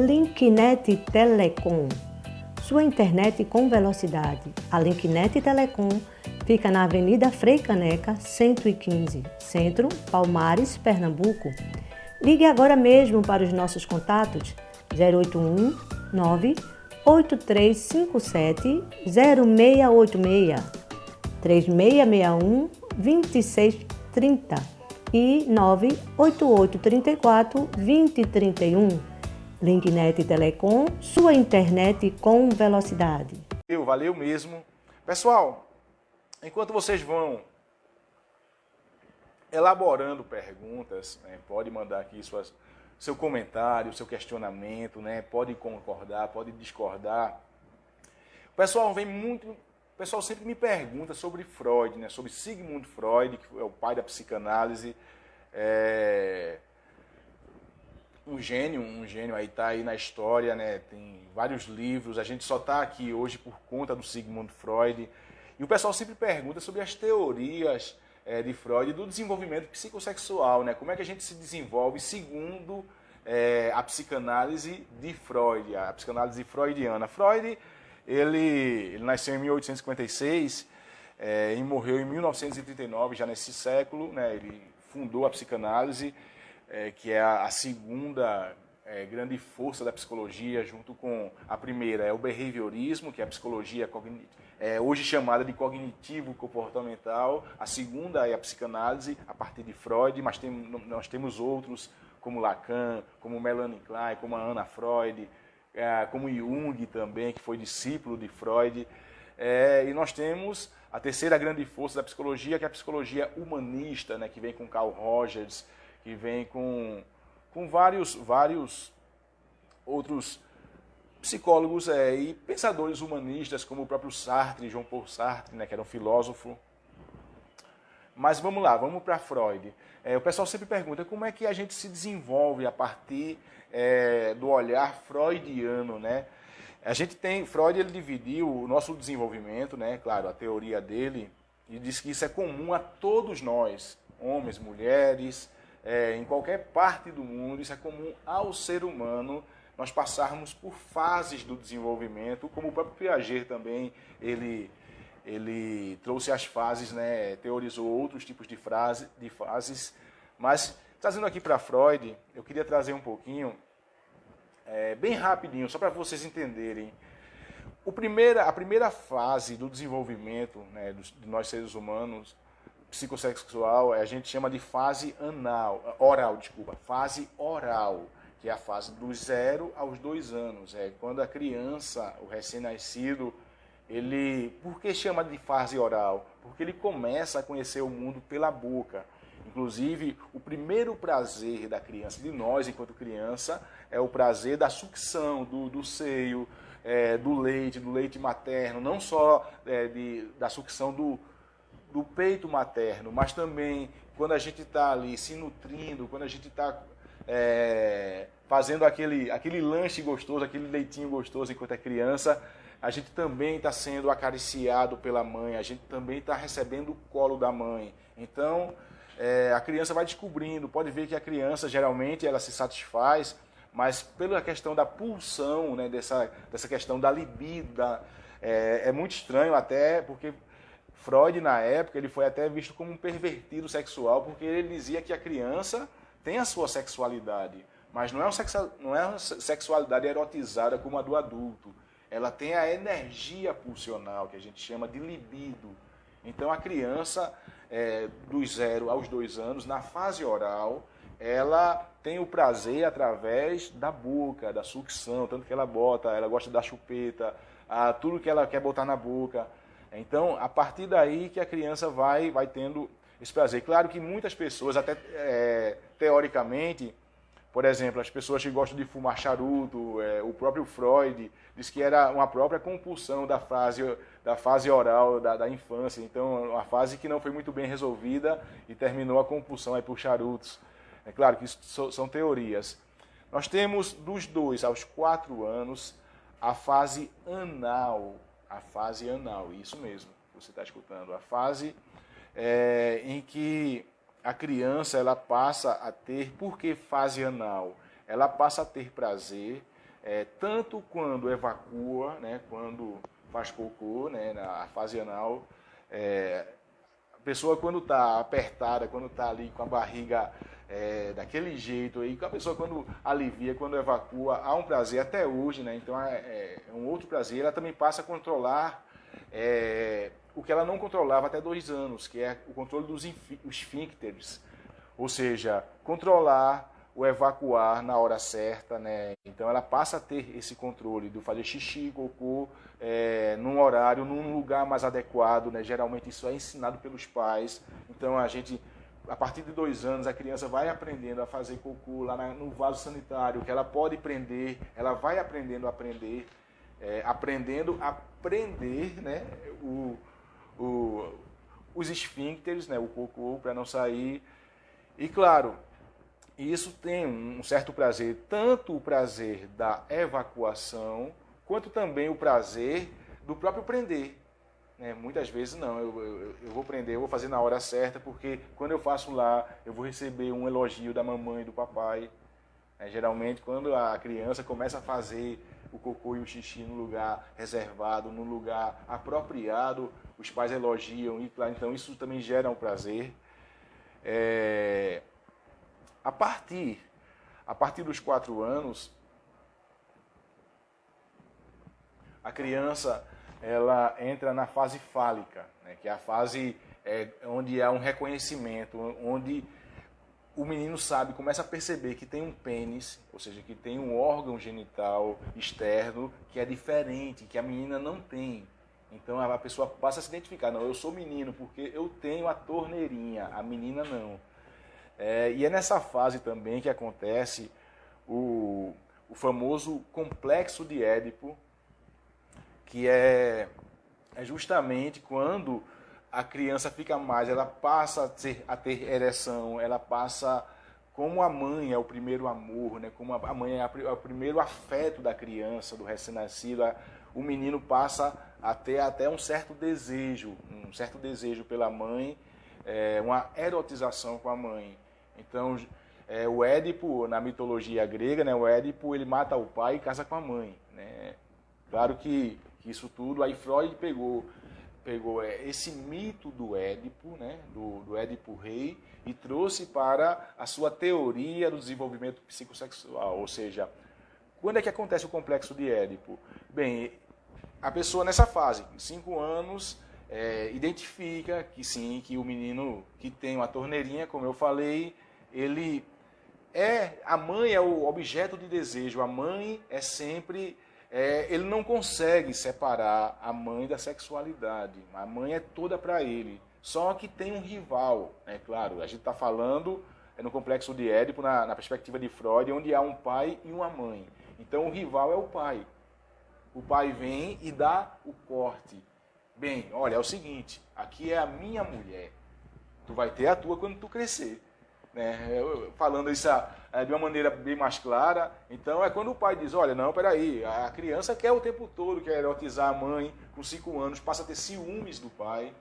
Linknet Telecom, sua internet com velocidade. A Linknet Telecom fica na Avenida Frei Caneca, 115, Centro, Palmares, Pernambuco. Ligue agora mesmo para os nossos contatos 081 98357 0686 3661 2630 e 98834 2031. Linknet Telecom, sua internet com velocidade. Valeu mesmo. Pessoal, enquanto vocês vão elaborando perguntas, né, pode mandar aqui seu comentário, seu questionamento, né, pode concordar, pode discordar. O pessoal sempre me pergunta sobre Freud, né, sobre Sigmund Freud, que é o pai da psicanálise. Um gênio aí, está aí na história, né? Tem vários livros, a gente só está aqui hoje por conta do Sigmund Freud. E o pessoal sempre pergunta sobre as teorias de Freud do desenvolvimento psicossexual, né? Como é que a gente se desenvolve segundo a psicanálise de Freud, a psicanálise freudiana. Freud, ele nasceu em 1856 e morreu em 1939, já nesse século, né? Ele fundou a psicanálise, que é a segunda grande força da psicologia, junto com a primeira é o behaviorismo, que é a psicologia hoje chamada de cognitivo-comportamental. A segunda é a psicanálise, a partir de Freud, mas nós temos outros, como Lacan, como Melanie Klein, como a Anna Freud, como Jung também, que foi discípulo de Freud. E nós temos a terceira grande força da psicologia, que é a psicologia humanista, né, que vem com Carl Rogers, que vem com vários outros psicólogos e pensadores humanistas, como o próprio Sartre, Jean Paul Sartre, né, que era um filósofo. Mas vamos lá, vamos para Freud. O pessoal sempre pergunta como é que a gente se desenvolve a partir do olhar freudiano, né? Freud ele dividiu o nosso desenvolvimento, né, claro, a teoria dele, e diz que isso é comum a todos nós, homens, mulheres, em qualquer parte do mundo, isso é comum ao ser humano, nós passarmos por fases do desenvolvimento, como o próprio Piaget também, ele trouxe as fases, né, teorizou outros tipos de fases, mas trazendo aqui para Freud, eu queria trazer um pouquinho, bem rapidinho, só para vocês entenderem. A primeira fase do desenvolvimento, né, de nós seres humanos, psicossexual, a gente chama de fase fase oral, que é a fase dos 0 aos 2 anos. Quando a criança, o recém-nascido, por que chama de fase oral? Porque ele começa a conhecer o mundo pela boca. Inclusive, o primeiro prazer da criança, de nós enquanto criança, é o prazer da sucção, do seio, do leite materno, não só da sucção do peito materno, mas também quando a gente está ali se nutrindo, quando a gente está fazendo aquele lanche gostoso, aquele leitinho gostoso enquanto é criança, a gente também está sendo acariciado pela mãe, a gente também está recebendo o colo da mãe. Então, a criança vai descobrindo, pode ver que a criança geralmente ela se satisfaz, mas pela questão da pulsão, né, dessa questão da libido, é muito estranho até, porque Freud, na época, ele foi até visto como um pervertido sexual, porque ele dizia que a criança tem a sua sexualidade, mas não é uma sexualidade erotizada como a do adulto. Ela tem a energia pulsional, que a gente chama de libido. Então, a criança, dos 0 aos 2 anos, na fase oral, ela tem o prazer através da boca, da sucção, tanto que ela gosta da chupeta, tudo que ela quer botar na boca. Então, a partir daí que a criança vai tendo esse prazer. Claro que muitas pessoas, até teoricamente, por exemplo, as pessoas que gostam de fumar charuto, o próprio Freud diz que era uma própria compulsão da fase oral da infância. Então, uma fase que não foi muito bem resolvida e terminou a compulsão aí por charutos. É claro que isso são teorias. Nós temos dos 2 aos 4 anos a fase anal. A fase anal, isso mesmo, você está escutando. A fase em que a criança ela passa a ter, por que fase anal? Ela passa a ter prazer tanto quando evacua, né, quando faz cocô, né, na fase anal, a pessoa quando está apertada, quando está ali com a barriga daquele jeito, aí, a pessoa quando alivia, quando evacua, há um prazer até hoje, né, então é um outro prazer, ela também passa a controlar o que ela não controlava até 2 anos, que é o controle dos esfíncteres, ou seja, controlar o evacuar na hora certa, né? Então ela passa a ter esse controle do fazer xixi, cocô, num horário, num lugar mais adequado, né? Geralmente isso é ensinado pelos pais. Então a partir de 2 anos, a criança vai aprendendo a fazer cocô lá no vaso sanitário, que ela pode prender, ela vai aprendendo a aprender, aprendendo a prender, né? Os esfíncteres, né? O cocô para não sair. E claro, isso tem um certo prazer, tanto o prazer da evacuação, quanto também o prazer do próprio prender. Muitas vezes não, eu vou prender, eu vou fazer na hora certa, porque quando eu faço lá, eu vou receber um elogio da mamãe e do papai. Geralmente, quando a criança começa a fazer o cocô e o xixi no lugar reservado, no lugar apropriado, os pais elogiam, e claro, então isso também gera um prazer. A partir dos 4 anos, a criança ela entra na fase fálica, né, que é a fase onde há um reconhecimento, onde o menino começa a perceber que tem um pênis, ou seja, que tem um órgão genital externo que é diferente, que a menina não tem. Então a pessoa passa a se identificar, não, eu sou menino porque eu tenho a torneirinha, a menina não. E é nessa fase também que acontece o famoso complexo de Édipo, que é justamente quando a criança fica mais, ela passa a ter ereção, ela passa, como a mãe é o primeiro amor, né? Como a mãe é o primeiro afeto da criança, do recém-nascido, o menino passa a ter até um certo desejo pela mãe, uma erotização com a mãe. Então, o Édipo, na mitologia grega, né, o Édipo ele mata o pai e casa com a mãe. Né? Claro que isso tudo, aí Freud pegou esse mito do Édipo, né, do Édipo rei, e trouxe para a sua teoria do desenvolvimento psicossexual. Ou seja, quando é que acontece o complexo de Édipo? Bem, a pessoa nessa fase, 5 anos, identifica que sim, que o menino que tem uma torneirinha, como eu falei, a mãe é o objeto de desejo, a mãe é sempre, ele não consegue separar a mãe da sexualidade, a mãe é toda para ele, só que tem um rival, claro, a gente está falando no complexo de Édipo, na perspectiva de Freud, onde há um pai e uma mãe, então o rival é o pai vem e dá o corte, bem, olha, é o seguinte, aqui é a minha mulher, tu vai ter a tua quando tu crescer. Falando isso de uma maneira bem mais clara, então é quando o pai diz, olha, não, peraí, a criança quer o tempo todo, quer erotizar a mãe, com 5 anos, passa a ter ciúmes do pai,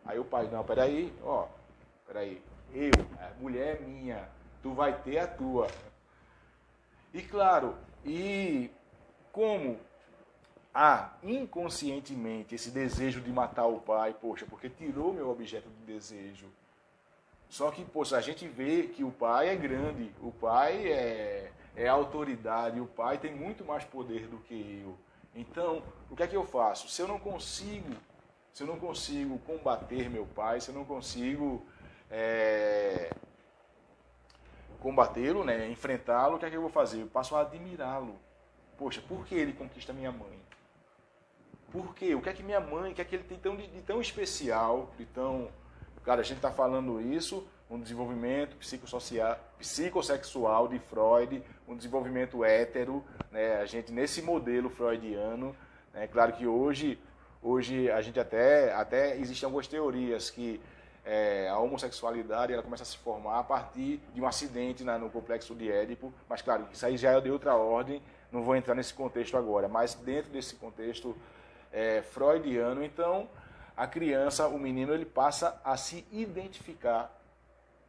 aí o pai, não, peraí, a mulher é minha, tu vai ter a tua. E claro, como há inconscientemente esse desejo de matar o pai, poxa, porque tirou meu objeto de desejo. Só que, poxa, a gente vê que o pai é grande, o pai é autoridade, o pai tem muito mais poder do que eu. Então, o que é que eu faço? Se eu não consigo combater meu pai, se eu não consigo combatê-lo, né, enfrentá-lo, o que é que eu vou fazer? Eu passo a admirá-lo. Poxa, por que ele conquista minha mãe? Por quê? O que é que minha mãe, o que é que ele tem de tão especial, de tão... Claro, a gente está falando isso, um desenvolvimento psicossexual de Freud, um desenvolvimento hétero, né? A gente nesse modelo freudiano, né? Claro que hoje a gente até existem algumas teorias que a homossexualidade ela começa a se formar a partir de um acidente no complexo de Édipo, mas claro, isso aí já é de outra ordem, não vou entrar nesse contexto agora, mas dentro desse contexto freudiano, então a criança, o menino, ele passa a se identificar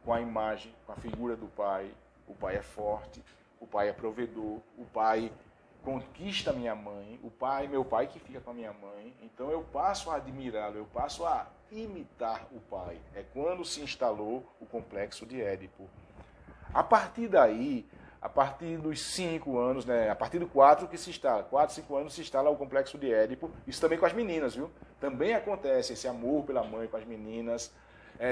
com a imagem, com a figura do pai. O pai é forte, o pai é provedor, o pai conquista minha mãe, meu pai que fica com a minha mãe, então eu passo a admirá-lo, eu passo a imitar o pai. É quando se instalou o complexo de Édipo. A partir daí, a partir dos 5 anos, né, a partir do 4 que se instala, 4, 5 anos se instala o complexo de Édipo, isso também com as meninas, viu? Também acontece esse amor pela mãe com as meninas,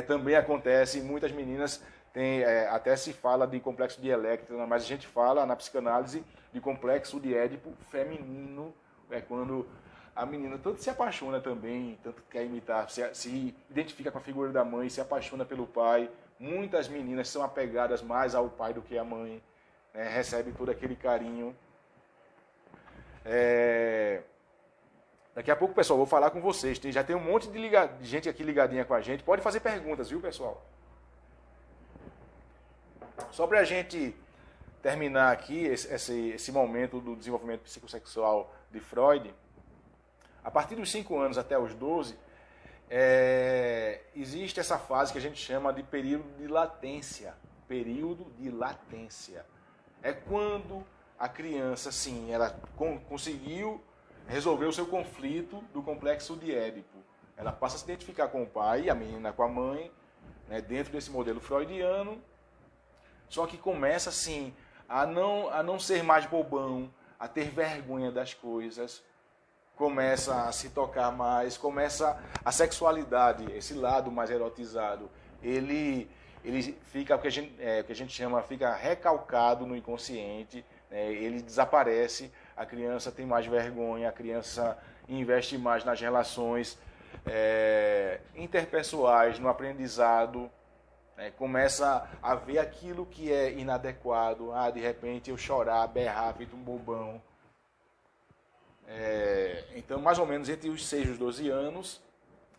também acontece, muitas meninas têm, até se fala de complexo de Electra, mas a gente fala na psicanálise de complexo de Édipo feminino, é quando a menina tanto se apaixona também, tanto quer imitar, se identifica com a figura da mãe, se apaixona pelo pai. Muitas meninas são apegadas mais ao pai do que à mãe, né? Recebem todo aquele carinho. Daqui a pouco, pessoal, vou falar com vocês. Já tem um monte de gente aqui ligadinha com a gente. Pode fazer perguntas, viu, pessoal? Só para a gente terminar aqui esse momento do desenvolvimento psicossexual de Freud, a partir dos 5 anos até os 12, existe essa fase que a gente chama de período de latência. Período de latência. É quando a criança, sim, ela conseguiu resolver o seu conflito do complexo de Édipo. Ela passa a se identificar com o pai, a menina com a mãe, né, dentro desse modelo freudiano, só que começa, assim, a não ser mais bobão, a ter vergonha das coisas, começa a se tocar mais, começa a sexualidade, esse lado mais erotizado, ele fica, o que a gente chama, fica recalcado no inconsciente, né, ele desaparece, a criança tem mais vergonha, a criança investe mais nas relações interpessoais, no aprendizado, começa a ver aquilo que é inadequado, de repente eu chorar, berrar, feito um bobão. Então, mais ou menos entre os 6 e os 12 anos,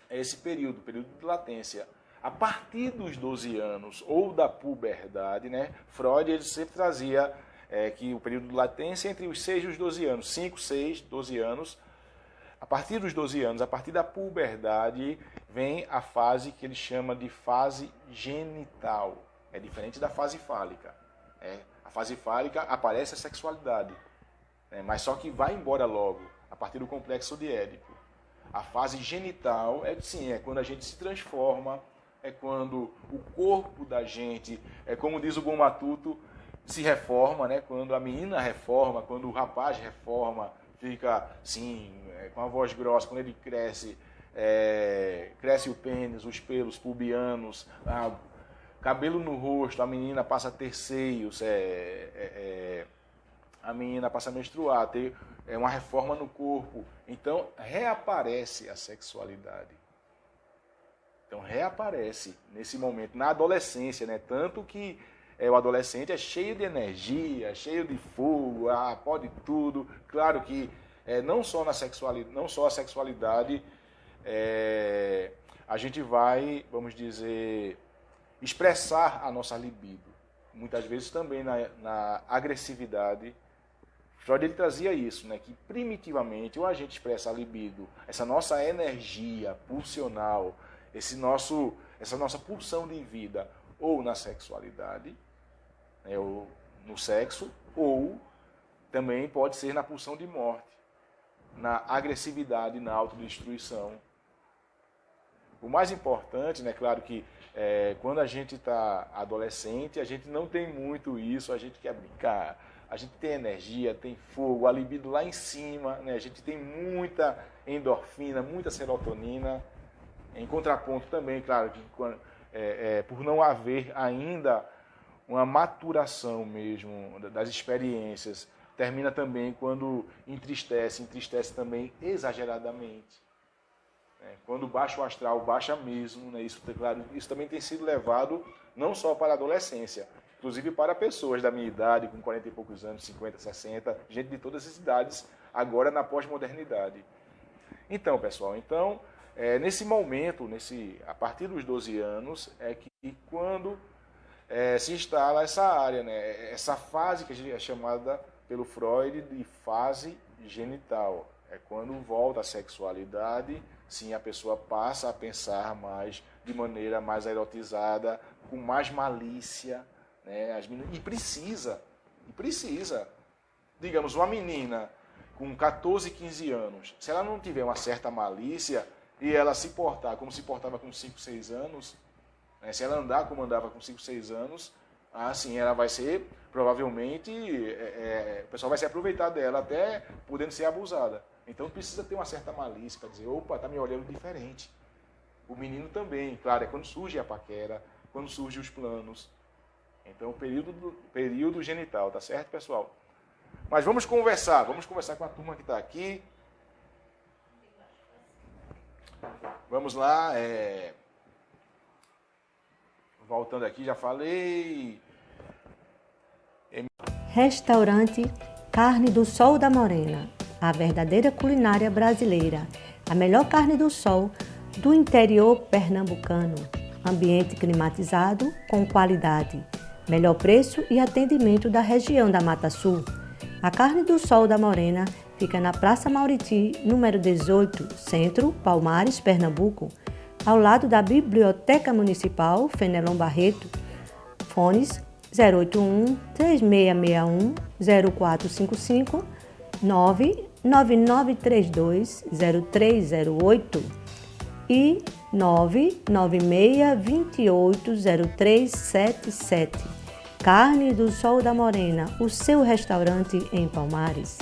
é esse período de latência. A partir dos 12 anos, ou da puberdade, né, Freud ele sempre trazia que o período de latência é entre os 6 e os 12 anos, 5, 6, 12 anos. A partir dos 12 anos, a partir da puberdade, vem a fase que ele chama de fase genital. É diferente da fase fálica. A fase fálica aparece a sexualidade, mas só que vai embora logo, a partir do complexo de Édipo. A fase genital é quando a gente se transforma, é quando o corpo da gente, como diz o Bom Matuto, se reforma, né? Quando a menina reforma, quando o rapaz reforma, fica assim, com a voz grossa, quando ele cresce, cresce o pênis, os pelos pubianos, cabelo no rosto, a menina passa a ter seios, a menina passa a menstruar, ter uma reforma no corpo. Então, reaparece a sexualidade. Então, reaparece nesse momento, na adolescência, né? Tanto que o adolescente é cheio de energia, cheio de fogo, pode tudo. Claro que não só a sexualidade, a gente vai, vamos dizer, expressar a nossa libido. Muitas vezes também na agressividade. Freud ele trazia isso, né, que primitivamente ou a gente expressa a libido, essa nossa energia pulsional, essa nossa pulsão de vida, ou na sexualidade, ou no sexo, ou também pode ser na pulsão de morte, na agressividade, na autodestruição. O mais importante, né, claro que quando a gente está adolescente, a gente não tem muito isso, a gente quer brincar, a gente tem energia, tem fogo, a libido lá em cima, né, a gente tem muita endorfina, muita serotonina. Em contraponto também, claro, que por não haver ainda uma maturação mesmo das experiências, termina também quando entristece também exageradamente. Quando baixa o astral, baixa mesmo, né? Isso, claro, isso também tem sido levado não só para a adolescência, inclusive para pessoas da minha idade, com 40 e poucos anos, 50, 60, gente de todas as idades, agora na pós-modernidade. Então, pessoal, nesse momento, a partir dos 12 anos, é que quando se instala essa área, né? Essa fase que é chamada pelo Freud de fase genital. É quando volta a sexualidade, sim, a pessoa passa a pensar mais, de maneira mais erotizada, com mais malícia, né? E precisa. digamos, uma menina com 14, 15 anos, se ela não tiver uma certa malícia e ela se portar como se portava com 5, 6 anos, né, se ela andar como andava com 5, 6 anos, assim, ela vai ser, provavelmente, o pessoal vai se aproveitar dela até podendo ser abusada. Então precisa ter uma certa malícia para dizer, opa, tá me olhando diferente. O menino também, claro, é quando surge a paquera, quando surgem os planos. Então, período genital, tá certo, pessoal? Mas vamos conversar com a turma que está aqui. Vamos lá, voltando aqui, já falei. Restaurante Carne do Sol da Morena, a verdadeira culinária brasileira, a melhor carne do sol do interior pernambucano, ambiente climatizado com qualidade, melhor preço e atendimento da região da Mata Sul. A Carne do Sol da Morena fica na Praça Mauriti, número 18, Centro, Palmares, Pernambuco, ao lado da Biblioteca Municipal Fenelon Barreto. Fones 081 3661 0455 99932 0308 e 99628 0377. Carne do Sol da Morena, o seu restaurante em Palmares.